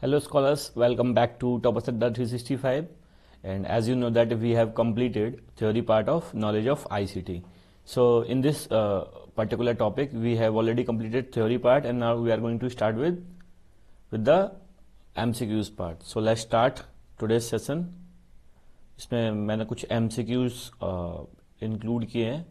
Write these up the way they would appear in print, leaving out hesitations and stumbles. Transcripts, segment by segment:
Hello scholars, welcome back to Topasada 365, and as you know that we have completed theory part of knowledge of ICT. So in this particular topic we have already completed theory part and now we are going to start with the MCQs part. So let's start today's session. इसमें मैंने कुछ MCQs include किए हैं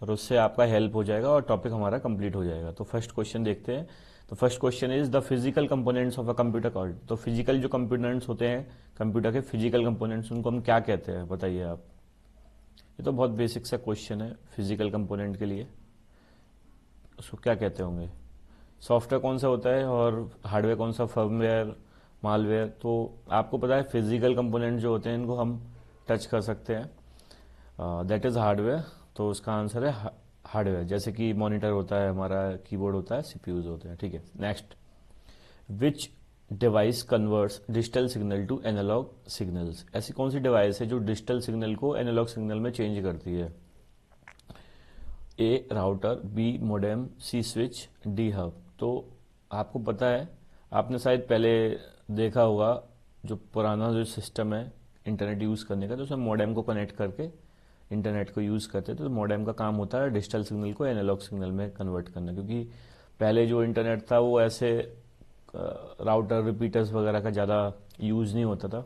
और उससे आपका help हो जाएगा और टॉपिक हमारा कंप्लीट हो जाएगा. तो फर्स्ट क्वेश्चन देखते हैं. तो first question is the physical components of a computer called. तो फिजिकल जो कंपोनेंट्स होते हैं कंप्यूटर के, फिजिकल कंपोनेंट्स, उनको हम क्या कहते हैं बताइए आप. ये तो बहुत बेसिक सा क्वेश्चन है. फिजिकल कंपोनेंट के लिए उसको क्या कहते होंगे. सॉफ्टवेयर कौन सा होता है और हार्डवेयर कौन सा, फर्मवेयर, मालवेयर. तो आपको पता है फिजिकल कंपोनेंट जो होते हैं इनको हम टच कर सकते हैं, दैट इज हार्डवेयर. तो उसका आंसर है हार्डवेयर. जैसे कि मॉनिटर होता है हमारा, कीबोर्ड होता है, सीपीयूज होते हैं. ठीक है. Next, which device converts digital signal to analog signals. ऐसी कौन सी डिवाइस है जो डिजिटल सिग्नल को एनालॉग सिग्नल में चेंज करती है. A router, B modem, C switch, D hub. तो आपको पता है, आपने शायद पहले देखा होगा जो पुराना जो सिस्टम है इंटरनेट यूज़ करने का, तो उसमें मोडेम को कनेक्ट करके इंटरनेट को यूज़ करते थे. तो मॉडेम का काम होता है डिजिटल सिग्नल को एनालॉग सिग्नल में कन्वर्ट करना, क्योंकि पहले जो इंटरनेट था वो ऐसे राउटर, रिपीटर्स वगैरह का ज़्यादा यूज़ नहीं होता था.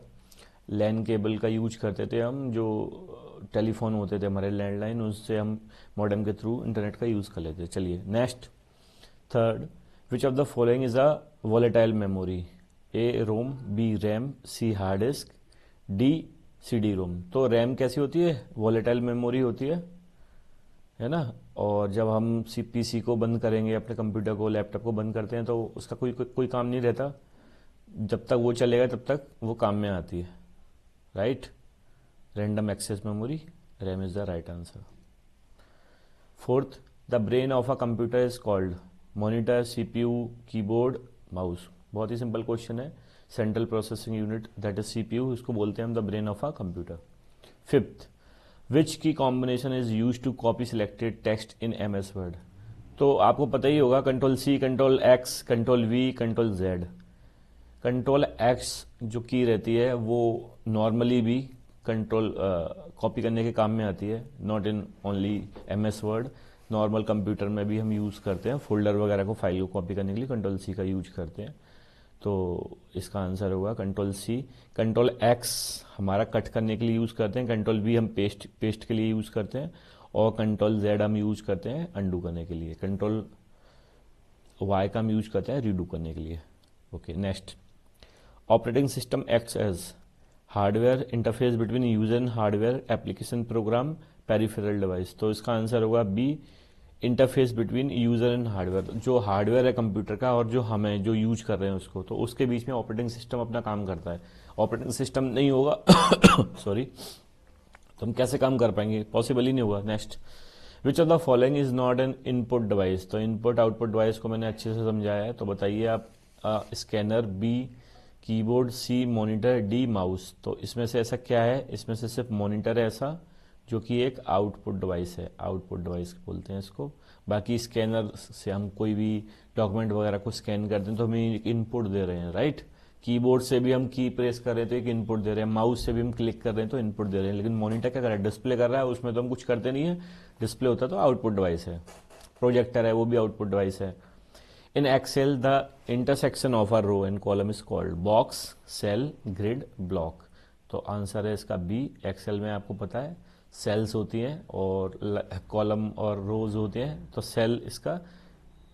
लैन केबल का यूज करते थे हम, जो टेलीफोन होते थे हमारे लैंडलाइन, उससे हम मॉडेम के थ्रू इंटरनेट का यूज़ कर लेते. चलिए next. Third, which of the following is a volatile memory. A ROM, B RAM, C hard disk, D CD ROM. तो रैम कैसी होती है, वॉलेटाइल मेमोरी होती है ना. और जब हम पीसी को बंद करेंगे, अपने कंप्यूटर को, लैपटॉप को बंद करते हैं, तो उसका कोई काम नहीं रहता. जब तक वो चलेगा तब तक वो काम में आती है. Right. Random access memory, RAM is the right answer. Fourth, the brain of a computer is called. Monitor, CPU, keyboard, mouse. बहुत ही सिंपल क्वेश्चन है. Central processing unit, that is CPU, इसको बोलते हैं हम the brain of a computer. Fifth, which key combination is use to copy selected text in MS word. तो आपको पता ही होगा, Ctrl+C, Ctrl+X, Ctrl+V, Ctrl+Z. Ctrl+X जो की रहती है वो नॉर्मली भी कंट्रोल कॉपी करने के काम में आती है, not in only MS word. Normal computer में भी हम यूज़ करते हैं, फोल्डर वगैरह को, फाइल को कॉपी करने के लिए Ctrl+C का यूज करते हैं. तो इसका आंसर होगा Ctrl+C. Ctrl+X हमारा कट करने के लिए यूज़ करते हैं, Ctrl+V हम पेस्ट के लिए यूज़ करते हैं, और Ctrl+Z हम यूज़ करते हैं अंडू करने के लिए. Ctrl+Y का हम यूज़ करते हैं रीडू करने के लिए. Okay. Next, operating system acts as hardware interface between user and hardware, application, program, peripheral device. तो इसका आंसर होगा B, interface between user and hardware. जो हार्डवेयर है कंप्यूटर का और जो हमें जो यूज कर रहे हैं उसको, तो उसके बीच में ऑपरेटिंग सिस्टम अपना काम करता है. ऑपरेटिंग सिस्टम नहीं होगा सॉरी, तो हम कैसे काम कर पाएंगे, पॉसिबल ही नहीं होगा. Next, which of the following is not an input device. तो इनपुट आउटपुट डिवाइस को मैंने अच्छे से समझाया है, तो बताइए आप. स्कैनर, बी कीबोर्ड, सी मॉनिटर, डी माउस. तो इसमें से ऐसा क्या है, इसमें से सिर्फ मॉनिटर है ऐसा जो कि एक आउटपुट डिवाइस है, आउटपुट डिवाइस बोलते हैं इसको. बाकी स्कैनर से हम कोई भी डॉक्यूमेंट वगैरह को स्कैन करते हैं तो हम एक इनपुट दे रहे हैं. राइट. कीबोर्ड से भी हम की प्रेस कर रहे हैं तो एक इनपुट दे रहे हैं, माउस से भी हम क्लिक कर रहे हैं तो इनपुट दे रहे हैं. लेकिन मॉनिटर क्या कर रहा है, डिस्प्ले कर रहा है, उसमें तो हम कुछ करते नहीं है. डिस्प्ले होता है तो आउटपुट डिवाइस है. प्रोजेक्टर है वो भी आउटपुट डिवाइस है. In Excel the intersection of a row and column is called box, cell, grid, block. तो आंसर है इसका बी. एक्सेल में आपको पता है सेल्स होती हैं और कॉलम और रोज होते हैं, तो सेल इसका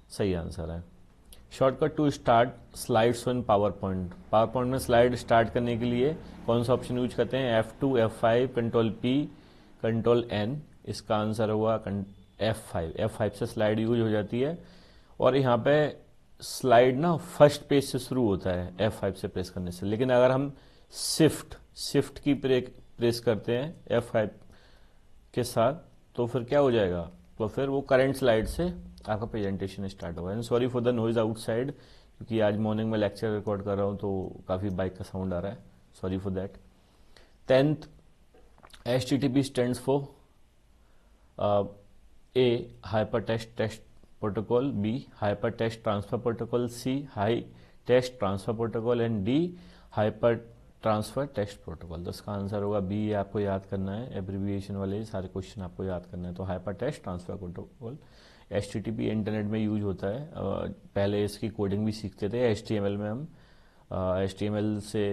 सही आंसर है. Shortcut to start slides in PowerPoint. PowerPoint में स्लाइड स्टार्ट करने के लिए कौन सा ऑप्शन यूज करते हैं, F2, F5, Ctrl+P, Ctrl+N. इसका आंसर हुआ F5. F5 से स्लाइड यूज हो जाती है. और यहाँ पे स्लाइड ना फर्स्ट पेज से शुरू होता है F5 से प्रेस करने से. लेकिन अगर हम शिफ्ट की प्रेस करते हैं F5 के साथ, तो फिर क्या हो जाएगा, तो फिर वो करंट स्लाइड से आपका प्रेजेंटेशन स्टार्ट होगा. And sorry for the noise outside, क्योंकि आज मॉर्निंग में लेक्चर रिकॉर्ड कर रहा हूँ तो काफ़ी बाइक का साउंड आ रहा है, sorry for that. 10th, HTTP stands for A hyper text protocol, B hyper text transfer protocol, C high test transfer protocol and D hyper transfer test protocol. तो इसका आंसर होगा बी, ये आपको याद करना है, एब्रीविएशन वाले सारे क्वेश्चन आपको याद करना है। तो hyper test transfer protocol HTTP internet में यूज होता है। पहले इसकी कोडिंग भी सीखते थे HTML में हम। HTML से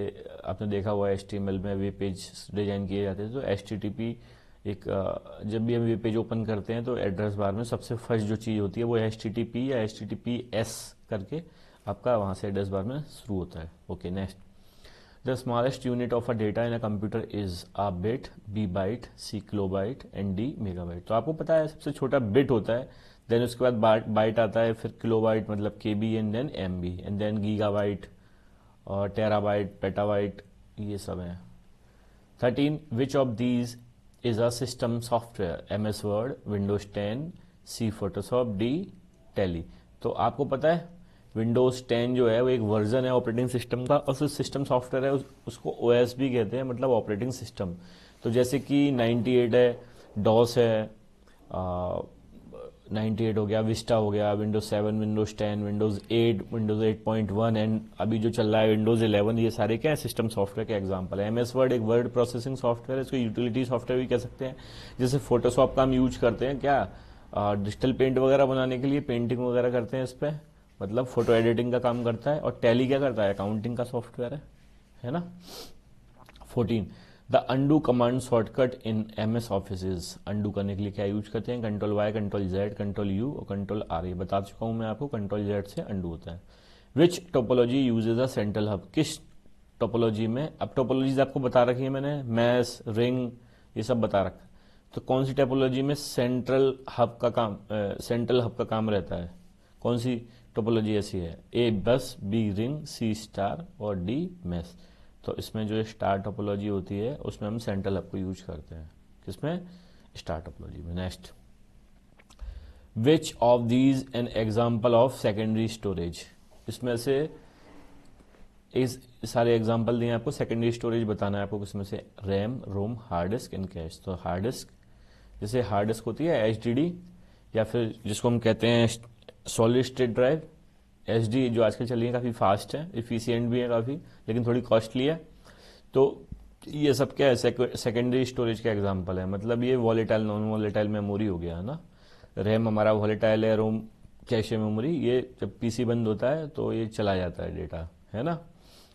आपने देखा हुआ HTML में वेब पेज डिजाइन किए जाते थे। तो HTTP एक जब भी हम वेब पेज ओपन करते हैं तो एड्रेस बार में सबसे फर्स्ट जो चीज़ होती है वो HTTP या HTTPS करके आपका वहाँ से एड्रेस बार में शुरू होता है। Okay, next, the smallest unit of a data in a computer is a bit, B byte, C kilobyte and D megabyte. तो आपको पता है सबसे छोटा बिट होता है, देन उसके बाद बाइट आता है, फिर किलोबाइट मतलब KB and then MB and then gigabyte और टेराबाइट, पेटाबाइट, ये सब है। 13, which of these is a system software, MS Word, Windows 10, C Photoshop, D Tally. तो आपको पता है विंडोज 10 जो है वो एक वर्जन है ऑपरेटिंग सिस्टम का, और जो सिस्टम सॉफ्टवेयर है उसको OS भी कहते हैं, मतलब ऑपरेटिंग सिस्टम। तो जैसे कि 98 है, डॉस है, 98 हो गया, विस्टा हो गया, Windows 7, Windows 10, Windows 8, Windows 8.1 and अभी जो चल रहा है विंडोज 11, ये सारे क्या है सिस्टम सॉफ्टवेयर के एग्जांपल है। MS वर्ड एक वर्ड प्रोसेसिंग सॉफ्टवेयर है, इसको यूटिलिटी सॉफ्टवेयर भी कह सकते हैं। जैसे फोटोशॉप का हम यूज करते हैं क्या, डिजिटल पेंट वगैरह बनाने के लिए, पेंटिंग वगैरह करते हैं इस पर, मतलब फोटो एडिटिंग का काम करता है। और टैली क्या करता है, अकाउंटिंग का सॉफ्टवेयर है ना। 14, the undo command shortcut in MS office is, undo करने के लिए क्या यूज करते हैं, Ctrl+Y, Ctrl+Z, Ctrl+U और Ctrl+R। ये बता चुका हूं मैं आपको, Ctrl+Z से अंडू होता है। Which topology uses a central hub, किस टोपोलॉजी में, अब टोपोलॉजीज आपको बता रखी है मैंने, मैस, रिंग, ये सब बता रखा है। तो कौन सी टोपोलॉजी में सेंट्रल हब का काम रहता है, कौन सी टोपोलॉजी ऐसी है, A बस, B रिंग, C स्टार और D मैस। तो इसमें जो स्टार टोपोलॉजी होती है उसमें हम सेंट्रल हब को यूज करते हैं, किसमें, स्टार टोपोलॉजी में। Next, which of these N example of secondary storage, इसमें से इस सारे एग्जाम्पल दिए आपको, सेकेंडरी स्टोरेज बताना है आपको, किसमें से, RAM, ROM, hard disk and cache. तो हार्ड डिस्क, जैसे हार्ड डिस्क होती है HDD, या फिर जिसको हम कहते हैं सॉलिड स्टेट ड्राइव, SD जो आजकल चल रही है, काफ़ी फास्ट है, इफिशियंट भी है काफ़ी, लेकिन थोड़ी कॉस्टली है। तो ये सब क्या है, सेकेंडरी स्टोरेज का एग्जांपल है, मतलब ये वॉलेटाइल नॉन वॉलेटाइल मेमोरी हो गया है ना। रैम हमारा वॉलेटाइल है, रोम कैशे मेमोरी, ये जब PC बंद होता है तो ये चला जाता है डेटा, है ना।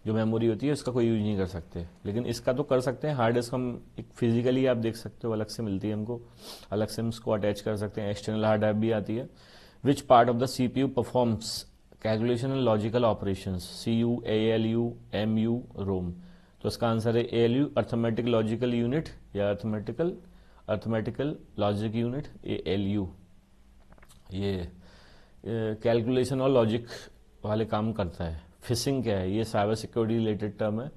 जो मेमोरी होती है उसका कोई यूज नहीं कर सकते, लेकिन इसका तो कर सकते हैं। हार्ड डिस्क हम एक फिजिकली आप देख सकते हो, अलग से मिलती है हमको, अलग से हम उसको अटैच कर सकते हैं, एक्सटर्नल हार्ड ड्राइव भी आती है। Which part of the CPU performs calculation and logical operations, CU, ALU, MU, रोम। तो इसका आंसर है ALU, अर्थमेटिक लॉजिकल यूनिट, या अर्थमेटिकल लॉजिक यूनिट, ALU। ये कैलकुलेशन और लॉजिक वाले काम करता है। फिशिंग क्या है, ये साइबर सिक्योरिटी रिलेटेड टर्म है।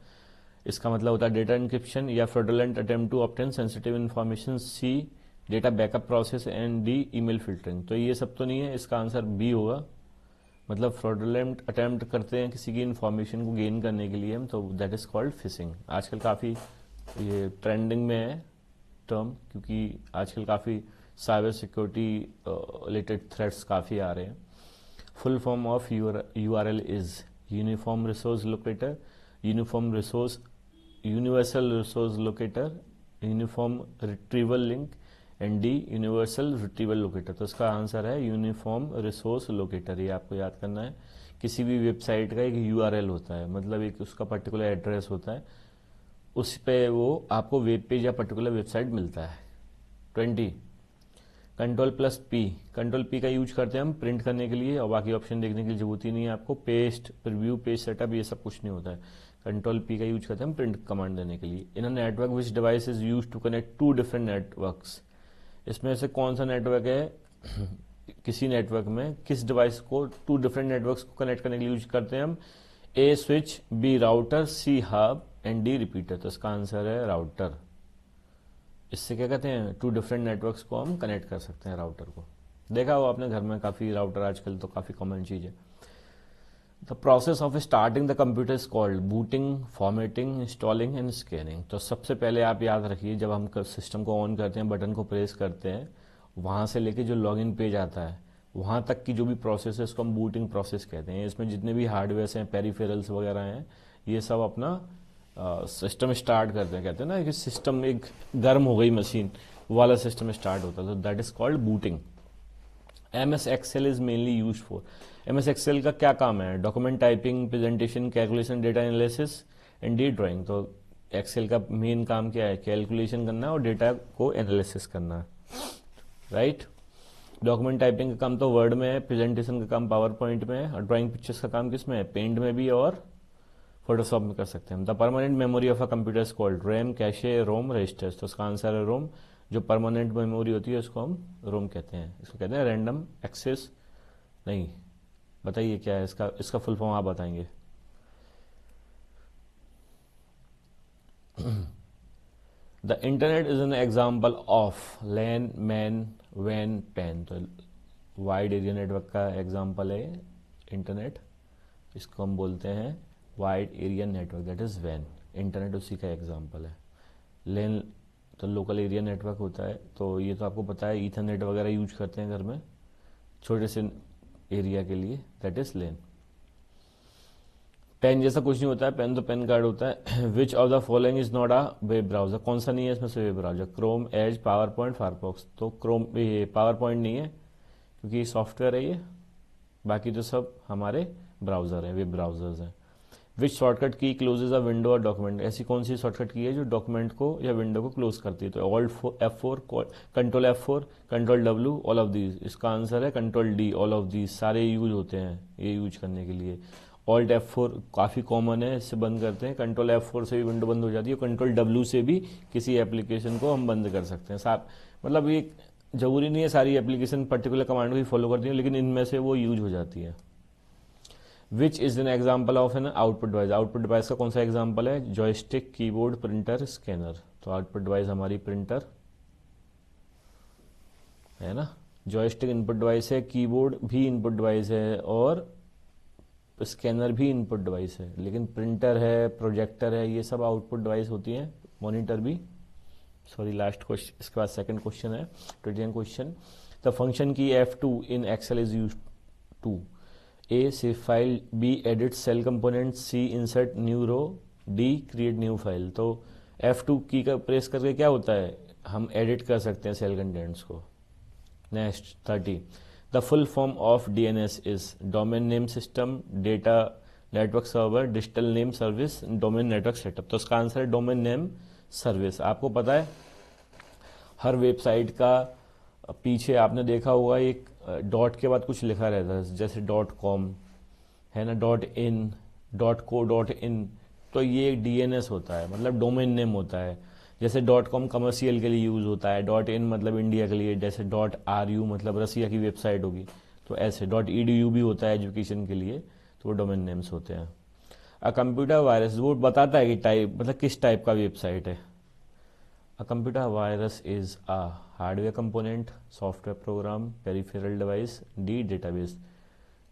इसका मतलब होता है डेटा इंक्रिप्शन या fraudulent attempt to obtain sensitive information, C data backup process and D email filtering. तो ये सब तो नहीं है, इसका आंसर B होगा, मतलब फ्रॉडुलेंट अटेम्प्ट करते हैं किसी की इन्फॉर्मेशन को गेन करने के लिए हम, तो दैट इज कॉल्ड फिशिंग। आजकल काफ़ी ये ट्रेंडिंग में है टर्म, क्योंकि आजकल काफ़ी साइबर सिक्योरिटी रिलेटेड थ्रेट्स काफ़ी आ रहे हैं। Full form of URL is uniform resource locator, universal resource locator, uniform retrieval link and D universal retrieval locator. तो इसका आंसर है यूनिफॉर्म रिसोर्स लोकेटर। ये आपको याद करना है। किसी भी वेबसाइट का एक URL होता है, मतलब एक उसका पर्टिकुलर एड्रेस होता है, उस पे वो आपको वेब पेज या पर्टिकुलर वेबसाइट मिलता है। 20, Ctrl+P, Ctrl+P का यूज करते हैं हम प्रिंट करने के लिए, और बाकी ऑप्शन देखने की जरूरत ही नहीं है आपको। पेस्ट, प्रीव्यू, पेज सेटअप, ये सब कुछ नहीं होता है। Ctrl+P का यूज करते हैं हम प्रिंट कमांड देने के लिए। In a network which device is use to connect to different networks, इसमें से कौन सा नेटवर्क है किसी नेटवर्क में किस डिवाइस को टू डिफरेंट नेटवर्क्स को कनेक्ट करने के लिए यूज करते हैं हम, A switch, B router, C hub and D repeater. तो इसका आंसर है राउटर। इससे क्या कहते हैं, टू डिफरेंट नेटवर्क्स को हम कनेक्ट कर सकते हैं राउटर को। देखा हो आपने घर में काफ़ी राउटर आजकल तो काफ़ी कॉमन चीज़ है। The process of starting the computer is called booting, formatting, installing and scanning. तो सबसे पहले आप याद रखिए, जब हम सिस्टम को ऑन करते हैं, बटन को प्रेस करते हैं, वहाँ से लेके जो लॉगिन पेज आता है वहाँ तक की जो भी प्रोसेस है उसको हम बूटिंग प्रोसेस कहते हैं। इसमें जितने भी हार्डवेयर हैं, पेरिफेरल्स वगैरह हैं, ये सब अपना सिस्टम स्टार्ट करते हैं। कहते हैं ना कि सिस्टम एक गर्म हो गई मशीन वाला सिस्टम स्टार्ट होता है, तो that is called booting. MS Excel is mainly use for, MS Excel का क्या काम है? Document typing, presentation, calculation, data analysis and D drawing. तो एक्सेल का मेन काम क्या है? कैलकुलेशन करना और डेटा को एनालिसिस करना है, राइट। डॉक्यूमेंट टाइपिंग का काम तो वर्ड में है, प्रेजेंटेशन का काम पावर पॉइंट में है, और ड्राइंग पिक्चर्स का काम किस में है? पेंट में भी और फोटोशॉप में कर सकते हैं। The permanent memory of a computer is called RAM, cache, ROM, registers. तो उसका आंसर है रोम। जो परमानेंट मेमोरी होती है उसको हम रोम कहते हैं। इसको कहते हैं रैंडम एक्सेस नहीं। बताइए क्या है इसका, इसका फुल फॉर्म आप बताएंगे। The internet is an example of LAN, MAN, वैन, पैन। तो वाइड एरिया नेटवर्क का एग्जाम्पल है इंटरनेट, इसको हम बोलते हैं wide area network, that is वैन। इंटरनेट उसी का एग्जाम्पल है। लैन तो लोकल एरिया नेटवर्क होता है, तो ये तो आपको पता है, ईथरनेट वगैरह यूज करते हैं घर में छोटे से एरिया के लिए, दैट इज लैन। पेन जैसा कुछ नहीं होता है, पेन तो पेन कार्ड होता है। Which of the following is not a web browser. कौन सा नहीं है इसमें से web browser? Chrome, Edge, PowerPoint, Firefox. तो क्रोम, ये पावर पॉइंट नहीं है क्योंकि ये सॉफ्टवेयर है ये, बाकी तो सब हमारे ब्राउजर हैं, वेब ब्राउजर्स हैं। विच शॉर्टकट की क्लोजेज अ विंडो और डॉक्यूमेंट। ऐसी कौन सी शॉर्टकट की है जो डॉक्यूमेंट को या विंडो को क्लोज करती है? तो alt F4, control F4, control W, all of these. इसका आंसर है control D, all of these. सारे यूज होते हैं ये यूज करने के लिए। ऑल्ट F4 काफ़ी कॉमन है, इससे बंद करते हैं। कंट्रोल F4 से भी विंडो बंद हो जाती है, कंट्रोल W से भी किसी एप्लीकेशन को हम बंद कर सकते हैं। साहब मतलब ये जरूरी नहीं है सारी एप्लीकेशन पर्टिकुलर कमांड को ही फॉलो करती है, लेकिन इनमें से वो यूज हो जाती है। Which is an example of an output device. Output device का कौन सा एग्जाम्पल है? Joystick, keyboard, printer, scanner. तो आउटपुट डिवाइस हमारी प्रिंटर है ना। जॉयस्टिक इनपुट डिवाइस है, कीबोर्ड भी इनपुट डिवाइस है, और स्कैनर भी इनपुट डिवाइस है। लेकिन प्रिंटर है, प्रोजेक्टर है, ये सब आउटपुट डिवाइस होती हैं। मॉनिटर भी। सॉरी, लास्ट क्वेश्चन, इसके बाद सेकंड क्वेश्चन है, 20 question. The function key F2 in Excel is use to A, save file, B, edit cell component, C, insert new row, D, create new file। तो F2 की का press करके क्या होता है? हम एडिट कर सकते हैं सेल कंटेंट्स को। Next 30, the full form of DNS is domain name system, data network server, digital name service, domain network setup. तो इसका आंसर है डोमेन नेम सर्विस। आपको पता है हर वेबसाइट का पीछे आपने देखा होगा एक डॉट के बाद कुछ लिखा रहता है, जैसे .com है ना, .in, .co.in। तो ये एक DNS होता है, मतलब डोमेन नेम होता है। जैसे .com कमर्शियल के लिए यूज़ होता है, .in मतलब इंडिया के लिए, जैसे .ru मतलब रसिया की वेबसाइट होगी, तो ऐसे .edu भी होता है एजुकेशन के लिए, तो वो डोमेन नेम्स होते हैं। अ कंप्यूटर वायरस वो बताता है कि टाइप मतलब किस टाइप का वेबसाइट है। A computer virus is a hardware component, software program, peripheral device, D, database।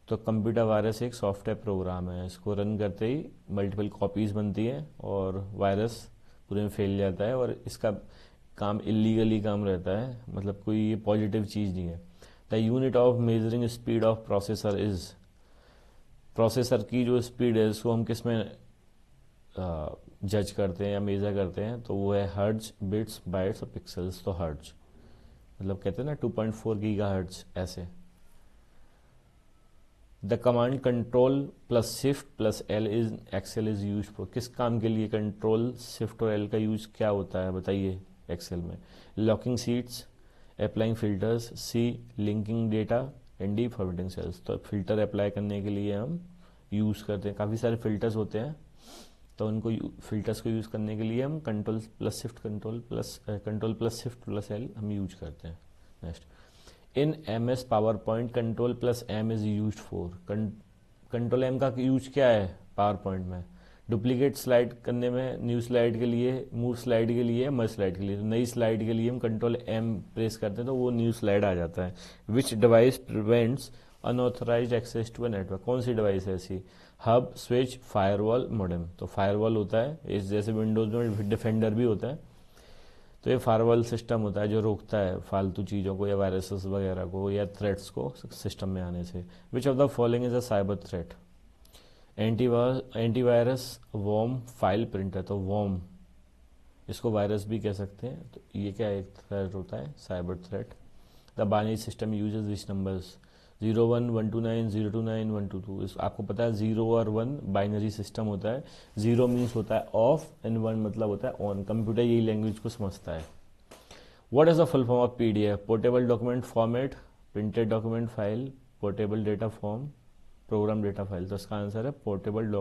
तो कंप्यूटर वायरस एक सॉफ्टवेयर प्रोग्राम है, इसको रन करते ही मल्टीपल कॉपीज़ बनती हैं और वायरस पूरे में फैल जाता है, और इसका काम इलीगली काम रहता है, मतलब कोई ये पॉजिटिव चीज़ नहीं है। The unit of measuring speed of processor is, processor की जो स्पीड है उसको हम किस में जज करते हैं या मेज़र करते हैं? तो वो है हर्ट्ज, बिट्स, बाइट्स और पिक्सल्स। तो हर्ट्ज मतलब कहते हैं ना 2.4 गीगाहर्ट्ज ऐसे। The command control plus shift plus L is Excel is use for. किस काम के लिए कंट्रोल, शिफ्ट और एल का यूज क्या होता है बताइए एक्सेल में? Locking sheets, applying filters, C linking data, and D formatting cells. तो फिल्टर अप्लाई करने के लिए हम यूज़ करते हैं, काफ़ी सारे फिल्टर्स होते हैं, तो उनको फिल्टर्स को यूज़ करने के लिए हम control plus shift plus L हम यूज करते हैं। Next, in MS power point control plus M is use for. Control M का यूज क्या है पावर पॉइंट में? डुप्लीकेट स्लाइड करने में, न्यू स्लाइड के लिए, मूव स्लाइड के लिए, मर्ज स्लाइड के लिए। तो नई स्लाइड के लिए हम कंट्रोल M प्रेस करते हैं तो वो न्यू स्लाइड आ जाता है। Which device prevents unauthorized access to a network. कौन सी डिवाइस है ऐसी? Hub, switch, firewall, modem. तो फायरवॉल होता है इस, जैसे विंडोज में डिफेंडर भी होता है, तो ये फायरवॉल सिस्टम होता है जो रोकता है फालतू चीज़ों को या वायरसेस वगैरह को या थ्रेट्स को सिस्टम में आने से। Which of the following is a cyber threat? Antivirus, worm, file printer. तो वॉर्म, इसको वायरस भी कह सकते हैं। तो ये क्या एक थ्रेट होता है, cyber threat. The binary system uses which numbers? 01, 129, 029, 122। इस आपको पता है 0 और 1 बाइनरी सिस्टम होता है। 0 मीन्स होता है ऑफ एंड 1 मतलब होता है ऑन। कंप्यूटर यही लैंग्वेज को समझता है। What is the full form of PDF? Portable document format, printed document file, portable data form, program data file. तो इसका आंसर है पोर्टेबल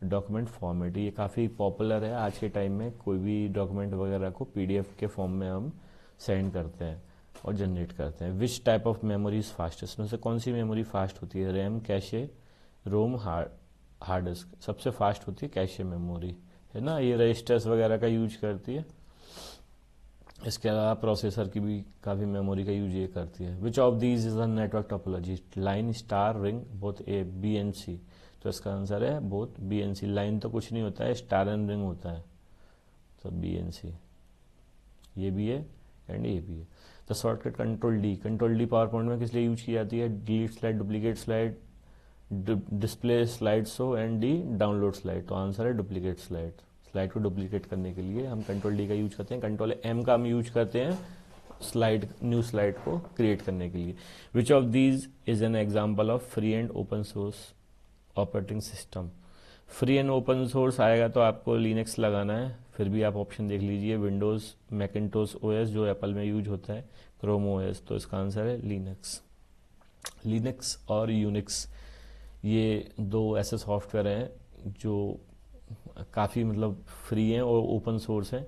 डॉक्यूमेंट फॉर्मेट। ये काफ़ी पॉपुलर है आज के टाइम में। कोई भी डॉक्यूमेंट वगैरह को पीडीएफ के फॉर्म में हम सेंड करते हैं और जनरेट करते हैं। Which type of memory is fastest? में से कौन सी मेमोरी फास्ट होती है? रैम, कैशे, रोम, हार्ड डिस्क। सबसे फास्ट होती है कैशे मेमोरी, है ना। ये रजिस्टर्स वगैरह का यूज करती है। इसके अलावा प्रोसेसर की भी काफ़ी मेमोरी का यूज ये करती है। Which of these is a network topology? Line, star, ring, both A, B and C. तो इसका आंसर है both B and C. Line तो कुछ नहीं होता है, स्टार एंड रिंग होता है। तो बी एंड सी, ये भी है एंड ये भी है। The shortcut control D. Control D power point में किस लिए यूज की जाती है? Delete slide, duplicate slide, display slide show and D download slide. तो आंसर है डुप्लीकेट स्लाइड। स्लाइड को डुप्लीकेट करने के लिए हम कंट्रोल डी का यूज करते हैं। कंट्रोल एम का हम यूज करते हैं स्लाइड, न्यू स्लाइड को क्रिएट करने के लिए। विच of these is an example of free and open source operating system? Free and open source आएगा तो आपको लिनक्स लगाना है। फिर भी आप ऑप्शन देख लीजिए, विंडोज़, मैकिन्टोश ओएस जो एप्पल में यूज होता है, क्रोम ओएस। तो इसका आंसर है लिनक्स। लिनक्स और यूनिक्स, ये दो ऐसे सॉफ्टवेयर हैं जो काफ़ी मतलब फ्री हैं और ओपन सोर्स हैं।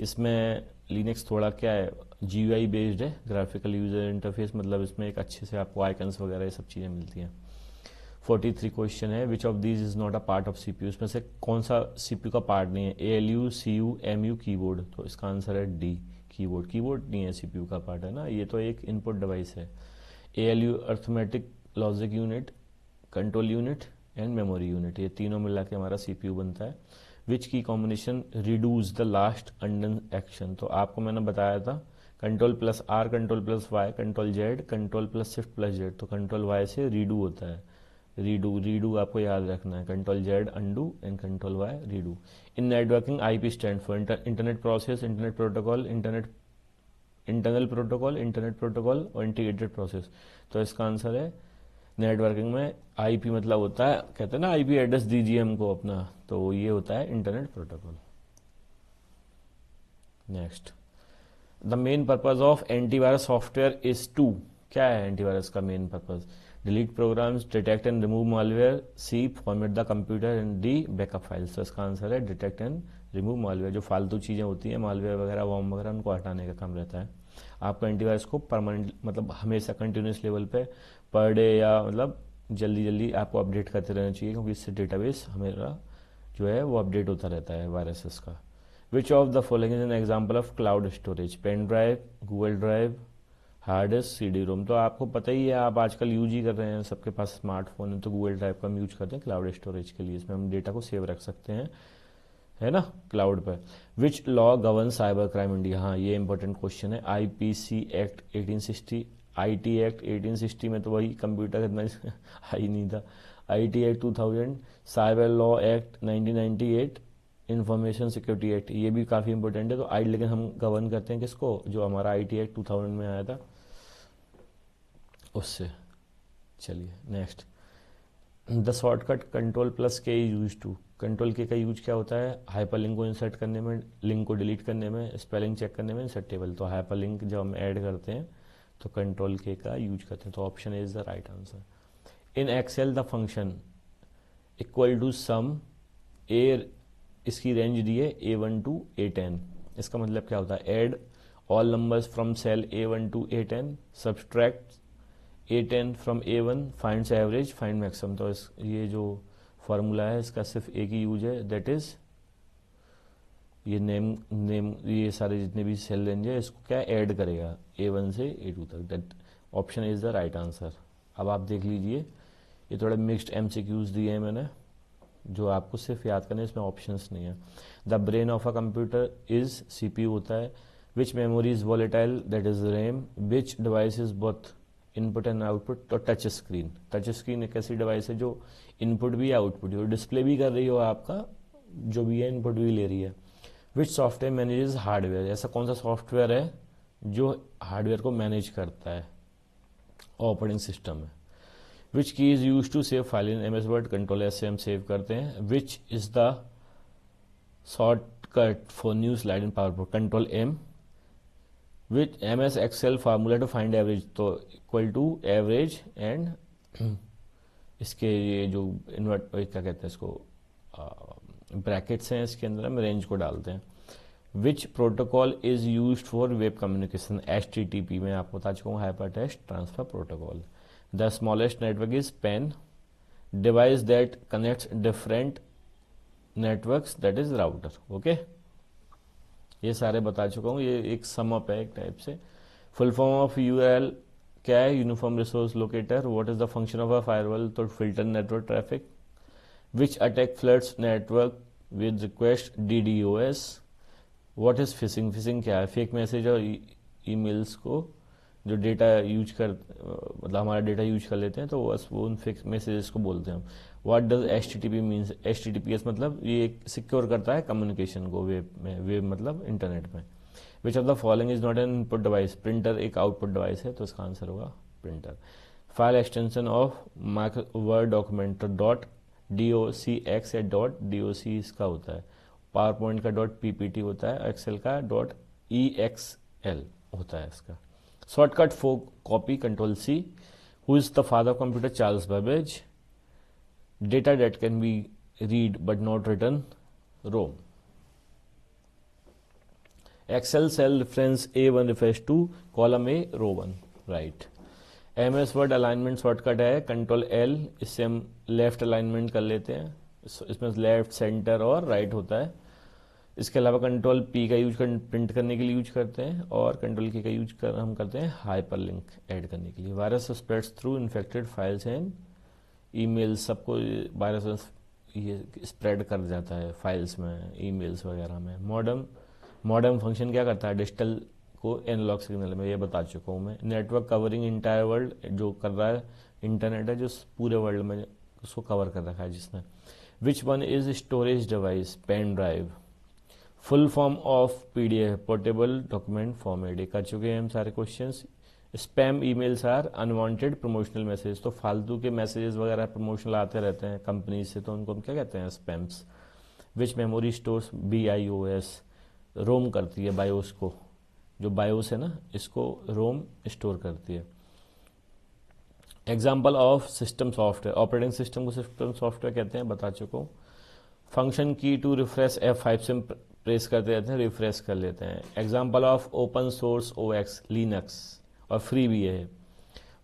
इसमें लिनक्स थोड़ा क्या है, जीयूआई बेस्ड है, ग्राफिकल यूजर इंटरफेस, मतलब इसमें एक अच्छे से आपको आइकन्स वगैरह ये सब चीज़ें मिलती हैं। 43 क्वेश्चन है, which of these is not a part of CPU? इसमें से कौन सा सीपीयू का पार्ट नहीं है? ALU, CU, MU, keyboard. तो इसका आंसर है डी, कीबोर्ड। कीबोर्ड नहीं है सीपीयू का पार्ट, है ना, ये तो एक इनपुट डिवाइस है। ALU arithmetic logic unit, control unit and memory unit, ये तीनों मिला के हमारा सीपीयू बनता है। Which key combination reduce the last undone action? तो आपको मैंने बताया था control plus R, control plus Y, control Z, control plus shift plus Z. तो कंट्रोल वाई से रीडू होता है। रीडू आपको याद रखना है। Control Z undo and control Y redo. In networking IP stand for internet process, internet protocol, internal protocol, internet protocol और integrated process. तो इसका आंसर है नेटवर्किंग में आईपी मतलब होता है, कहते हैं ना आईपी एड्रेस दीजिए हमको अपना, तो ये होता है internet protocol. Next, the main purpose of antivirus software is to. क्या है एंटीवायरस का main purpose? Delete programs, detect and remove malware, C format the computer and D backup files. तो इसका आंसर है डिटेक्ट एंड रिमूव मालवेयर। जो फालतू चीज़ें होती हैं मालवेयर वगैरह, वॉर्म वगैरह, उनको हटाने का काम रहता है। आपको एंटीवायरस को परमानेंट मतलब हमेशा कंटिन्यूस लेवल पे पर डे या मतलब जल्दी जल्दी आपको अपडेट करते रहना चाहिए, क्योंकि इससे डेटाबेस हमेशा जो है वो अपडेट होता रहता है वायरसेस का। Which of the following is an example of cloud storage? Pen drive, Google drive, hard disk, CD ROM. तो आपको पता ही है, आप आजकल यूज ही कर रहे हैं, सबके पास स्मार्टफोन है, तो गूगल ड्राइव का हम यूज करते हैं क्लाउड स्टोरेज के लिए। इसमें हम डेटा को सेव रख सकते हैं, है ना, क्लाउड पर। Which law govern cyber crime India? हाँ, ये इंपॉर्टेंट क्वेश्चन है। आईपीसी एक्ट 1860, आईटी एक्ट 1860 में तो वही कंप्यूटर इतना ही नहीं था। IT act 2000, cyber law act 1998, information security act, ये भी काफ़ी इंपॉर्टेंट है। तो आई लेकिन हम गवर्न करते हैं किसको? जो हमारा आईटी एक्ट 2000 में आया था उससे। चलिए next, the shortcut control plus के यूज टू। कंट्रोल के का यूज क्या होता है? हाइपरलिंक को इंसर्ट करने में, लिंक को डिलीट करने में, स्पेलिंग चेक करने में, इंसर्ट टेबल। तो हाइपरलिंक जब हम ऐड करते हैं तो कंट्रोल के का यूज करते हैं। तो option is the right answer. In Excel the function equal to sum A, इसकी रेंज दी है A1 to A10। इसका मतलब क्या होता है? Add all numbers from cell A1 to A10, subtract A10 from A1, finds average, find maximum. तो ये जो फार्मूला है इसका सिर्फ एक ही यूज है, दैट इज ये नेम ये सारे जितने भी सेल रेंज है इसको क्या ऐड करेगा A1 से A2 तक। That option is the right answer. अब आप देख लीजिए, ये थोड़ा मिक्स्ड MCQs दिए हैं मैंने, जो आपको सिर्फ याद करना है, इसमें ऑप्शंस नहीं है। The brain of a computer is CPU होता है। Which memory is volatile, that is RAM, which device is both input and output, तो टच स्क्रीन। टच स्क्रीन एक ऐसी डिवाइस है जो इनपुट भी आउटपुट भी, डिस्प्ले भी कर रही हो आपका जो भी है, इनपुट भी ले रही है। विच सॉफ्टवेयर मैनेजेस हार्डवेयर, ऐसा कौन सा सॉफ्टवेयर है जो हार्डवेयर को मैनेज करता है, ऑपरेटिंग सिस्टम है। Which key is use to save file in M S word, control S से हम सेव करते हैं। Which is the shortcut for new slide in PowerPoint, control M. Which M S Excel formula to find average, तो equal to average and इसके ये जो invert क्या कहते हैं इसको, ब्रैकेट्स हैं, इसके अंदर हम रेंज को डालते हैं। Which protocol is use for web communication, HTTP में आपको बता चुका हूँ, hyper text transfer protocol. The smallest network is PAN, device that connects different networks, that is router. Okay, ये सारे बता चुका हूँ, ये एक सम अप है एक टाइप से। फुल फॉर्म ऑफ URL क्या है, uniform resource locator. What is the function of a firewall, तो filter network traffic. Which attack floods network with request DDoS। What is phishing, phishing क्या है, fake message और emails को जो data use कर, मतलब हमारा डेटा यूज कर लेते हैं, तो बस वो उन फेक मैसेजेस को बोलते हैं हम। What does HTTP means, HTTPS मतलब ये सिक्योर करता है कम्युनिकेशन को वेब में, वेब मतलब इंटरनेट में। विच of the following is not an input device, printer एक आउटपुट डिवाइस है, तो इसका आंसर होगा printer. File extension of micro word document, dot DOCX या डॉट DOC इसका होता है। पावर पॉइंट का डॉट PPT होता है, एक्सेल का डॉट EXL होता है इसका। Shortcut for copy, control C। Who is the father of computer, Charles Babbage. Data that can be read but not written, ROM. Excel cell reference A1 refers to column A, row 1, right. MS word alignment shortcut है control L, इससे हम left alignment कर लेते हैं, इसमें left, centre और right होता है। इसके अलावा कंट्रोल P का यूज प्रिंट करने के लिए यूज करते हैं, और कंट्रोल K का यूज हम करते हैं हाइपर लिंक ऐड करने के लिए। Virus spreads through infected files and email, सबको वायरस ये स्प्रेड कर जाता है फाइल्स में, ईमेल्स वगैरह में। मॉडेम फंक्शन क्या करता है, डिजिटल को एनालॉग सिग्नल में, ये बता चुका हूँ मैं। नेटवर्क कवरिंग इंटायर वर्ल्ड, जो कर रहा है इंटरनेट है जो पूरे वर्ल्ड में उसको कवर कर रखा है जिसने। Which one is storage device, pen drive. Full form of PDF, portable document format, ये कर चुके हैं हम सारे questions. Spam emails are unwanted promotional message, तो फालतू के मैसेजेस वगैरह प्रमोशनल आते रहते हैं कंपनी से, तो उनको हम क्या कहते हैं, स्पैम्स। विच मेमोरी स्टोर्स, BIOS, रोम करती है बायोस को, जो बायोस है ना इसको रोम स्टोर करती है। Example of system software, operating system को सिस्टम सॉफ्टवेयर कहते हैं, बता चुका हूँ। फंक्शन की टू रिफ्रेश F5 से प्रेस करते रहते हैं, रिफ्रेश कर लेते हैं। Example of open source OS, Linux, और फ्री भी है।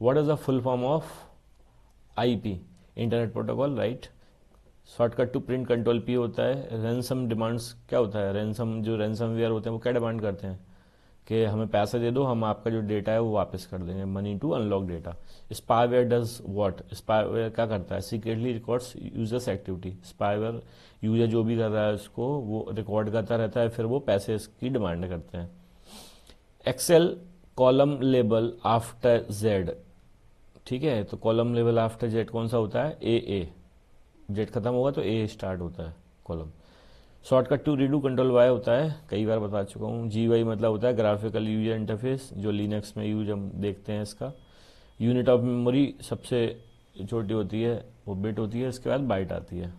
What is the full form of IP, internet protocol, right. Shortcut to print control P होता है। रैंसम डिमांड्स क्या होता है, जो रैंसमवेयर होते हैं वो क्या डिमांड करते हैं कि हमें पैसे दे दो, हम आपका जो डेटा है वो वापस कर देंगे, money to unlock data. Spyware does what, spyware क्या करता है, secretly records users activity. Spyware user जो भी कर रहा है उसको वो रिकॉर्ड करता रहता है, फिर वो पैसे की डिमांड करते हैं। Excel column label after Z, ठीक है, तो कॉलम लेबल आफ्टर Z कौन सा होता है, AA, Z खत्म होगा तो A स्टार्ट होता है column. Shortcut to redo control Y होता है, कई बार बता चुका हूँ। GUI मतलब होता है ग्राफिकल यूजर इंटरफेस, जो लिनक्स में यूज हम देखते हैं इसका। यूनिट ऑफ मेमोरी सबसे छोटी होती है वो बिट होती है, इसके बाद बाइट आती है।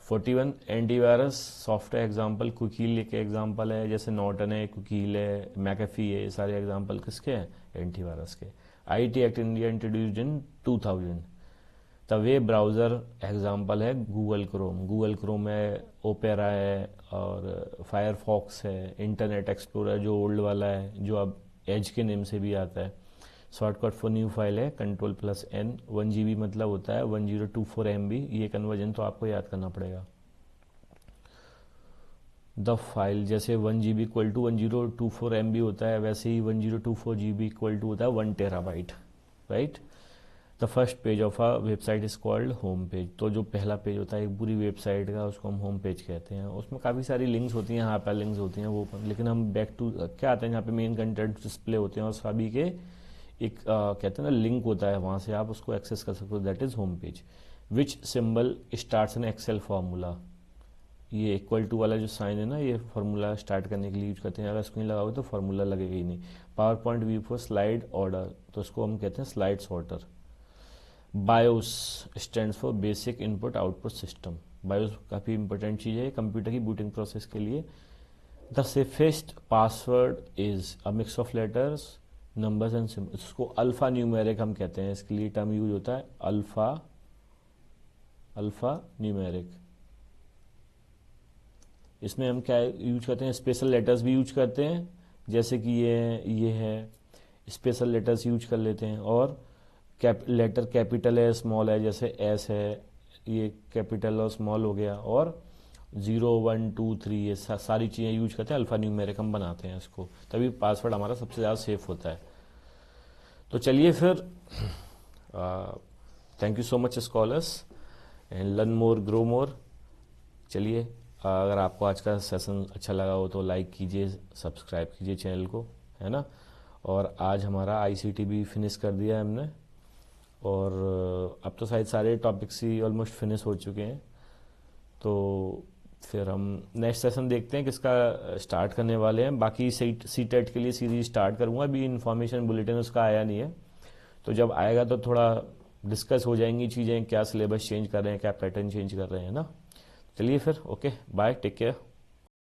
41 एंटीवायरस सॉफ्टवेयर एग्जांपल, कुकील के एग्जांपल है, जैसे नॉर्टन है, कुकील है, मैकेफी है, ये सारे एग्जांपल किसके हैं, एंटीवायरस के। IT act India introduced in 2000। The web browser example है गूगल क्रोम है, ओपेरा है, और फायरफॉक्स है, इंटरनेट एक्सप्लोरर जो ओल्ड वाला है, जो अब एज के नेम से भी आता है। शॉर्टकट फॉर न्यू फाइल है कंट्रोल+N। 1 GB मतलब होता है 1024 MB, ये कन्वर्जन तो आपको याद करना पड़ेगा। द फाइल जैसे 1 GB इक्वल टू 1024 MB होता है, वैसे ही 1024 GB इक्वल टू होता है 1 TB, right. The first page of a website is called home page. तो जो पहला पेज होता है एक पूरी वेबसाइट का, उसको हम होम पेज कहते हैं। उसमें काफ़ी सारी लिंक्स होती हैं, हाइपर लिंक्स होती हैं वो, लेकिन हम बैक टू क्या आते हैं, यहाँ पे मेन कंटेंट डिस्प्ले होते हैं और सभी के एक कहते हैं ना लिंक होता है, वहाँ से आप उसको एक्सेस कर सकते हो, that is home page. Which symbol starts an Excel formula. ये इक्वल टू वाला जो साइन है ना, ये फार्मूला स्टार्ट करने के लिए यूज करते हैं। अगर स्क्रीन लगाओगे तो फार्मूला लगेगा ही नहीं। Power point view for slide order, तो इसको हम कहते हैं slide sorter. BIOS stands for basic input output system. BIOS काफ़ी इंपॉर्टेंट चीज़ है कंप्यूटर की बूटिंग प्रोसेस के लिए। The safest password is a mix of letters numbers and symbols, इसको अल्फा न्यूमेरिक हम कहते हैं, इसके लिए टर्म यूज होता है अल्फा न्यूमेरिक। इसमें हम क्या यूज करते हैं, स्पेशल लेटर्स भी यूज करते हैं, जैसे कि ये है, स्पेशल लेटर्स यूज कर लेते हैं। और लेटर कैपिटल है स्मॉल है, जैसे एस है, ये कैपिटल और स्मॉल हो गया। और 0 1 2 3 ये सारी चीज़ें यूज करते हैं, अल्फा न्यूमेरिक हम बनाते हैं इसको, तभी पासवर्ड हमारा सबसे ज़्यादा सेफ होता है। तो चलिए फिर, thank you so much scholars, and learn more grow more. चलिए, अगर आपको आज का सेशन अच्छा लगा हो तो लाइक कीजिए, सब्सक्राइब कीजिए चैनल को, है ना। और आज हमारा आईसीटी भी फिनिश कर दिया है हमने, और अब तो शायद सारे टॉपिक्स ही ऑलमोस्ट फिनिश हो चुके हैं। तो फिर हम नेक्स्ट सेशन देखते हैं किसका स्टार्ट करने वाले हैं। बाकी सी टेट के लिए सीरीज स्टार्ट करूँगा, अभी इन्फॉर्मेशन बुलेटिन उसका आया नहीं है, तो जब आएगा तो थोड़ा डिस्कस हो जाएंगी चीज़ें, क्या सिलेबस चेंज कर रहे हैं, क्या पैटर्न चेंज कर रहे हैं ना। चलिए फिर, ओके बाय, टेक केयर।